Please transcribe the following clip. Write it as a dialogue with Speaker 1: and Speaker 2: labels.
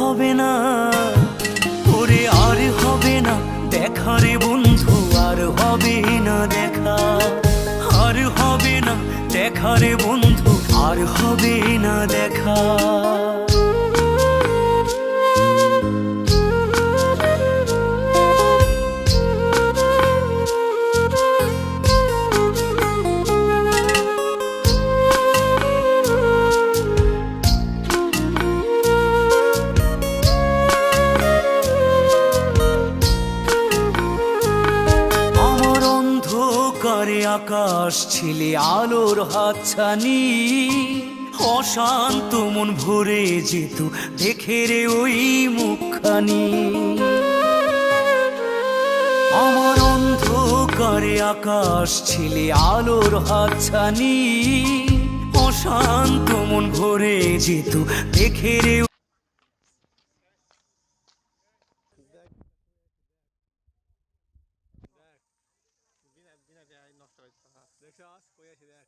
Speaker 1: হবে না, ওরে আর হবে না দেখা রে বন্ধু, আর হবে না দেখা, আর হবে না দেখা রে বন্ধু, আর হবে না দেখা। করে আকাশ ছিলে আলোর হাতছানি, অশান্ত মন ভরে যেত দেখে রে ওই মুখখানি। আমার অন্ধকারে আকাশ ছিলে আলোর হাতছানি, অশান্ত মন ভরে যেত দেখে রে।
Speaker 2: নষ্ট হয়েছে দেখছ কই আসি দেখ